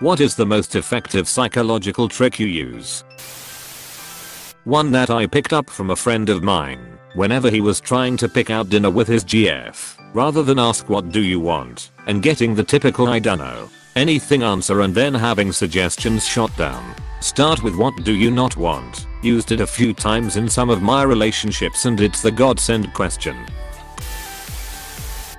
What is the most effective psychological trick you use? One that I picked up from a friend of mine. Whenever he was trying to pick out dinner with his GF, rather than ask what do you want and getting the typical I dunno anything answer and then having suggestions shot down, start with what do you not want. Used it a few times in some of my relationships and it's the godsend question.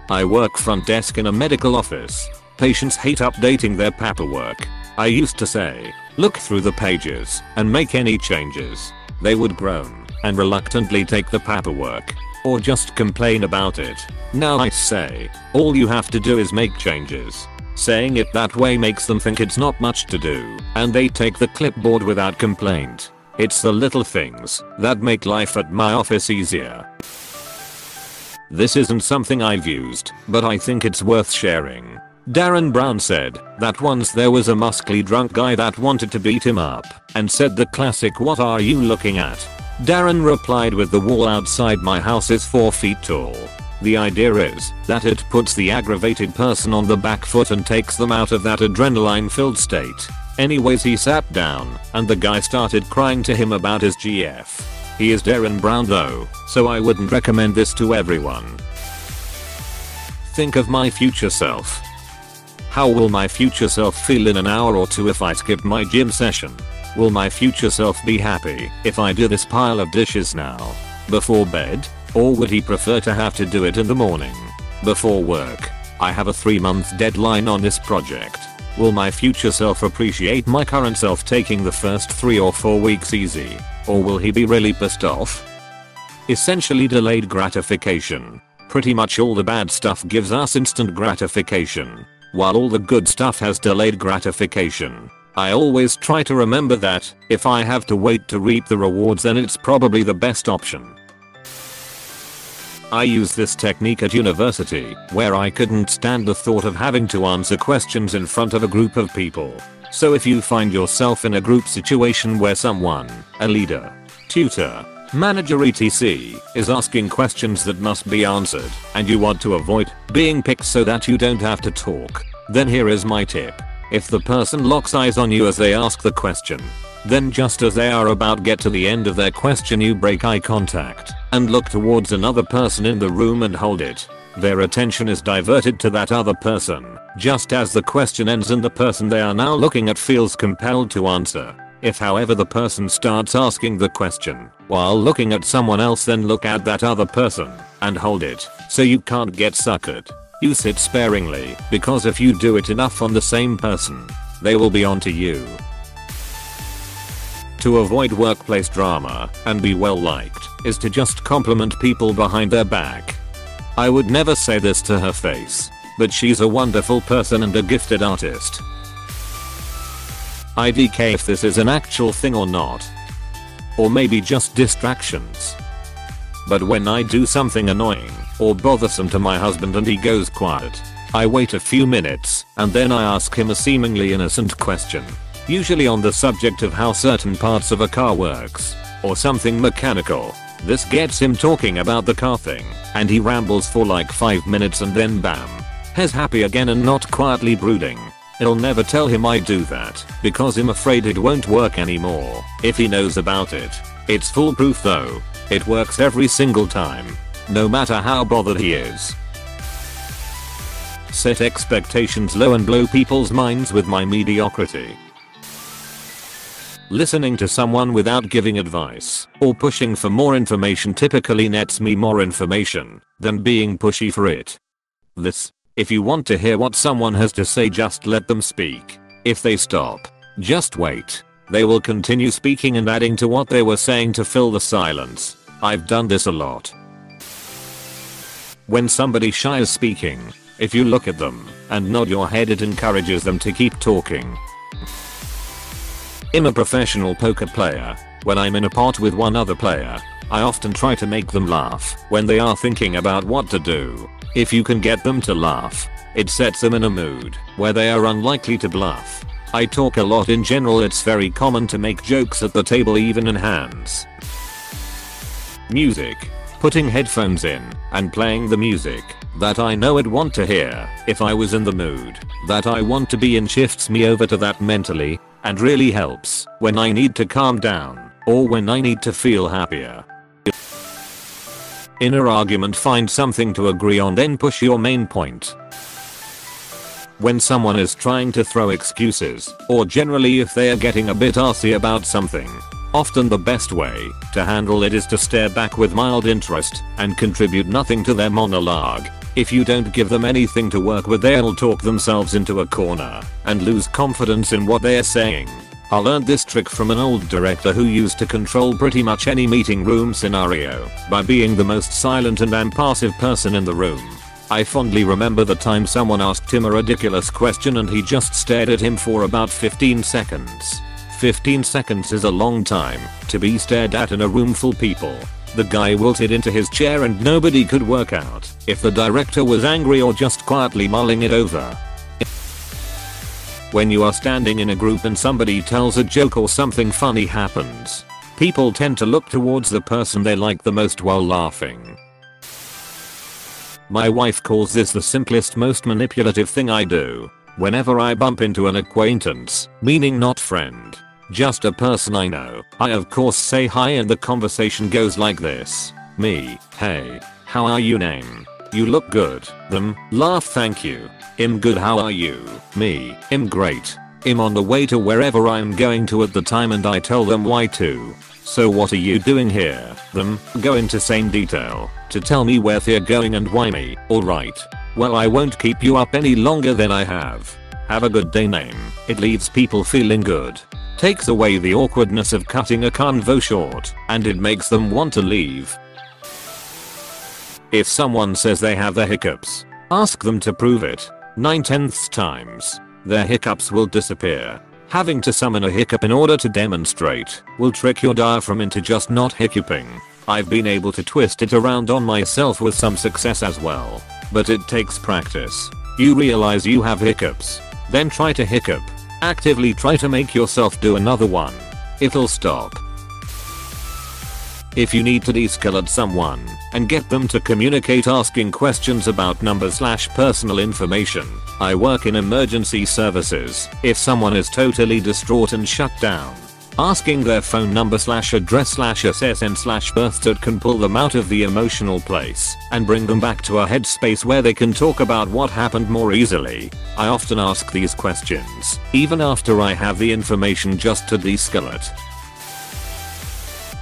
I work front desk in a medical office. Patients hate updating their paperwork. I used to say, look through the pages and make any changes. They would groan and reluctantly take the paperwork or just complain about it. Now I say, all you have to do is make changes. Saying it that way makes them think it's not much to do and they take the clipboard without complaint. It's the little things that make life at my office easier. This isn't something I've used, but I think it's worth sharing. Darren Brown said that once there was a muscly drunk guy that wanted to beat him up and said the classic "What are you looking at?" Darren replied with "The wall outside my house is 4 feet tall." The idea is that it puts the aggravated person on the back foot and takes them out of that adrenaline-filled state. Anyways, he sat down and the guy started crying to him about his GF. He is Darren Brown though, so I wouldn't recommend this to everyone. Think of my future self. How will my future self feel in an hour or two if I skip my gym session? Will my future self be happy if I do this pile of dishes now, before bed? Or would he prefer to have to do it in the morning, before work? I have a 3-month deadline on this project. Will my future self appreciate my current self taking the first 3 or 4 weeks easy? Or will he be really pissed off? Essentially delayed gratification. Pretty much all the bad stuff gives us instant gratification, while all the good stuff has delayed gratification. I always try to remember that if I have to wait to reap the rewards, then it's probably the best option. I used this technique at university, where I couldn't stand the thought of having to answer questions in front of a group of people. So if you find yourself in a group situation where someone, a leader, tutor, manager etc. is asking questions that must be answered, and you want to avoid being picked so that you don't have to talk, then here is my tip. If the person locks eyes on you as they ask the question, then just as they are about to get to the end of their question, you break eye contact and look towards another person in the room and hold it. Their attention is diverted to that other person just as the question ends and the person they are now looking at feels compelled to answer. If however the person starts asking the question while looking at someone else, then look at that other person and hold it so you can't get suckered. Use it sparingly, because if you do it enough on the same person, they will be onto you. To avoid workplace drama and be well liked is to just compliment people behind their back. I would never say this to her face, but she's a wonderful person and a gifted artist. IDK if this is an actual thing or not. Or maybe just distractions. But when I do something annoying or bothersome to my husband and he goes quiet, I wait a few minutes and then I ask him a seemingly innocent question. Usually on the subject of how certain parts of a car works, or something mechanical. This gets him talking about the car thing, and he rambles for like 5 minutes and then bam, he's happy again and not quietly brooding. I'll never tell him I do that, because I'm afraid it won't work anymore if he knows about it. It's foolproof though. It works every single time, no matter how bothered he is. Set expectations low and blow people's minds with my mediocrity. Listening to someone without giving advice or pushing for more information typically nets me more information than being pushy for it. If you want to hear what someone has to say, just let them speak. If they stop, just wait. They will continue speaking and adding to what they were saying to fill the silence. I've done this a lot. When somebody shy is speaking, if you look at them and nod your head, it encourages them to keep talking. I'm a professional poker player. When I'm in a pot with one other player, I often try to make them laugh when they are thinking about what to do. If you can get them to laugh, it sets them in a mood where they are unlikely to bluff. I talk a lot in general. It's very common to make jokes at the table, even in hands. Music. putting headphones in and playing the music that I know I'd want to hear if I was in the mood that I want to be in shifts me over to that mentally and really helps when I need to calm down or when I need to feel happier. In an argument, find something to agree on, then push your main point. When someone is trying to throw excuses, or generally if they are getting a bit arsy about something, often the best way to handle it is to stare back with mild interest and contribute nothing to their monologue. If you don't give them anything to work with, they'll talk themselves into a corner and lose confidence in what they are saying. I learned this trick from an old director who used to control pretty much any meeting room scenario by being the most silent and impassive person in the room. I fondly remember the time someone asked him a ridiculous question and he just stared at him for about 15 seconds. 15 seconds is a long time to be stared at in a room full of people. The guy wilted into his chair and nobody could work out if the director was angry or just quietly mulling it over. When you are standing in a group and somebody tells a joke or something funny happens, people tend to look towards the person they like the most while laughing. My wife calls this the simplest, most manipulative thing I do. Whenever I bump into an acquaintance, meaning not friend, just a person I know, I of course say hi and the conversation goes like this. Me, hey, how are you? Name, you look good. Them, laugh, thank you. I'm good, how are you? Me, I'm great. I'm on the way to wherever I'm going to at the time and I tell them why too. So what are you doing here? Them, go into same detail to tell me where they're going and why me. Alright. Well, I won't keep you up any longer than I have. Have a good day. Name. It leaves people feeling good. Takes away the awkwardness of cutting a convo short and it makes them want to leave. If someone says they have the hiccups, ask them to prove it. 9/10 times, their hiccups will disappear. Having to summon a hiccup in order to demonstrate will trick your diaphragm into just not hiccuping. I've been able to twist it around on myself with some success as well, but it takes practice. You realize you have hiccups, then try to hiccup. Actively try to make yourself do another one. It'll stop. If you need to de-escalate someone and get them to communicate asking questions about numbers/personal information, I work in emergency services. If someone is totally distraught and shut down, asking their phone number/address/SSN/birth can pull them out of the emotional place and bring them back to a headspace where they can talk about what happened more easily. I often ask these questions even after I have the information just to de-escalate.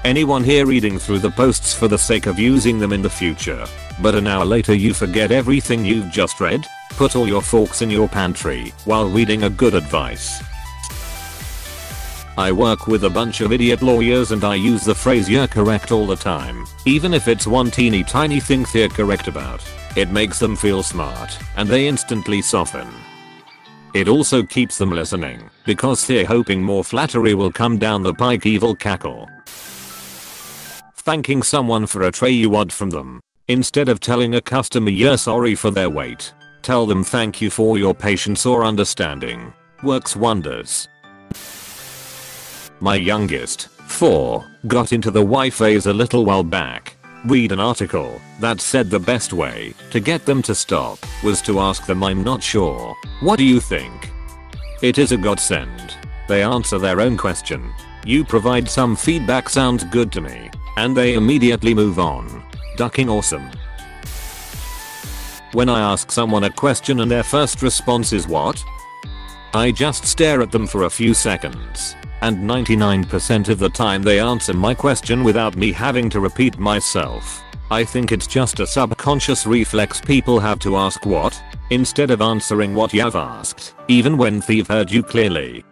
Anyone here reading through the posts for the sake of using them in the future, but an hour later you forget everything you've just read? Put all your forks in your pantry while reading a good advice. I work with a bunch of idiot lawyers and I use the phrase "you're correct" all the time, even if it's one teeny tiny thing they're correct about. It makes them feel smart and they instantly soften. It also keeps them listening because they're hoping more flattery will come down the pike. Evil cackle. Thanking someone for a tray you ordered from them. Instead of telling a customer you're sorry for their wait, tell them thank you for your patience or understanding. Works wonders. My youngest, 4, got into the why phase a little while back. Read an article that said the best way to get them to stop was to ask them "I'm not sure. What do you think?" It is a godsend. They answer their own question. You provide some feedback, "sounds good to me," and they immediately move on. Ducking awesome. When I ask someone a question and their first response is "what?", I just stare at them for a few seconds, and 99% of the time they answer my question without me having to repeat myself. I think it's just a subconscious reflex people have to ask "what?" instead of answering what you've asked, even when they've heard you clearly.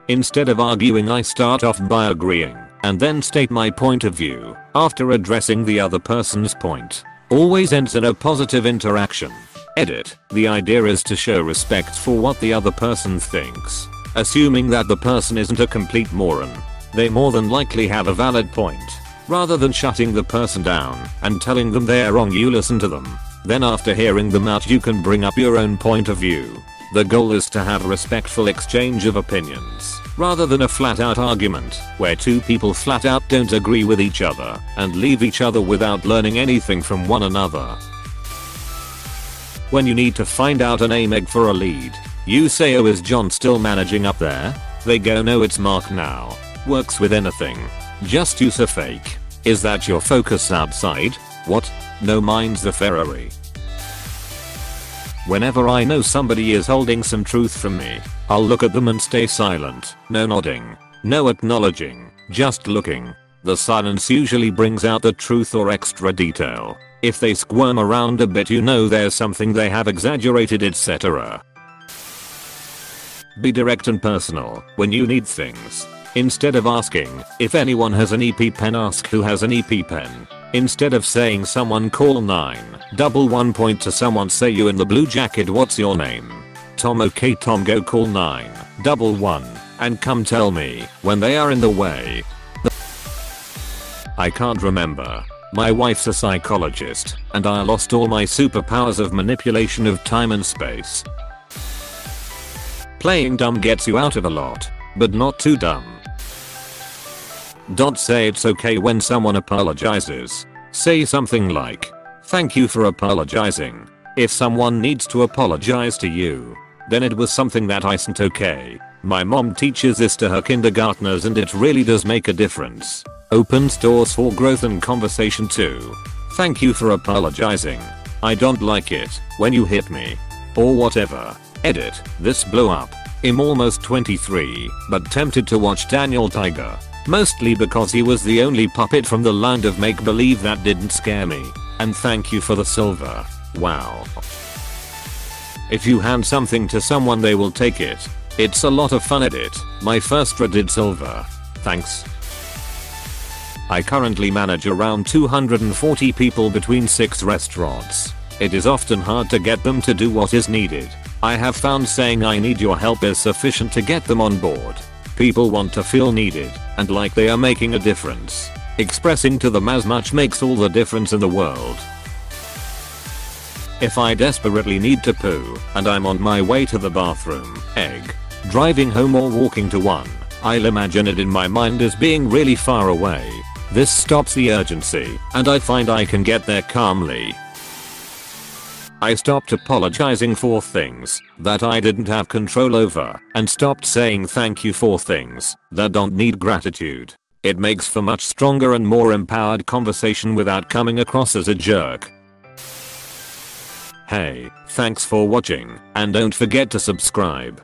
Instead of arguing, I start off by agreeing and then state my point of view after addressing the other person's point. Always ends in a positive interaction. Edit. The idea is to show respect for what the other person thinks. Assuming that the person isn't a complete moron, they more than likely have a valid point. Rather than shutting the person down and telling them they're wrong, you listen to them. Then after hearing them out, you can bring up your own point of view. The goal is to have a respectful exchange of opinions, rather than a flat out argument, where two people flat out don't agree with each other, and leave each other without learning anything from one another. When you need to find out a name egg for a lead, you say, "Oh, is John still managing up there?" They go, "No, it's Mark now." Works with anything. Just use a fake. Is that your focus outside? What? No, mine's the Ferrari. Whenever I know somebody is holding some truth from me, I'll look at them and stay silent. No nodding. No acknowledging. Just looking. The silence usually brings out the truth or extra detail. If they squirm around a bit, you know there's something they have exaggerated, etc. Be direct and personal when you need things. Instead of asking if anyone has an EP pen, ask who has an EP pen. Instead of saying someone, call 911, point to someone, say, "You in the blue jacket, what's your name?" Tom. Okay Tom, go call 911 and come tell me when they are in the way. I can't remember. My wife's a psychologist and I lost all my superpowers of manipulation of time and space. Playing dumb gets you out of a lot, but not too dumb. Say it's okay when someone apologizes. Say something like, "Thank you for apologizing." If someone needs to apologize to you, then it was something that isn't okay. My mom teaches this to her kindergartners and it really does make a difference. Opens doors for growth and conversation too. "Thank you for apologizing. I don't like it when you hit me." Or whatever. Edit. This blew up. I'm almost 23, but tempted to watch Daniel Tiger. Mostly because he was the only puppet from the land of make-believe that didn't scare me. And thank you for the silver. Wow. If you hand something to someone, they will take it. It's a lot of fun. Edit. My first Reddit silver. Thanks. I currently manage around 240 people between 6 restaurants. It is often hard to get them to do what is needed. I have found saying "I need your help" is sufficient to get them on board. People want to feel needed and like they are making a difference. Expressing to them as much makes all the difference in the world. If I desperately need to poo and I'm on my way to the bathroom, driving home or walking to one, I'll imagine it in my mind as being really far away. This stops the urgency and I find I can get there calmly. I stopped apologizing for things that I didn't have control over and stopped saying thank you for things that don't need gratitude. It makes for much stronger and more empowered conversation without coming across as a jerk. Hey, thanks for watching and don't forget to subscribe.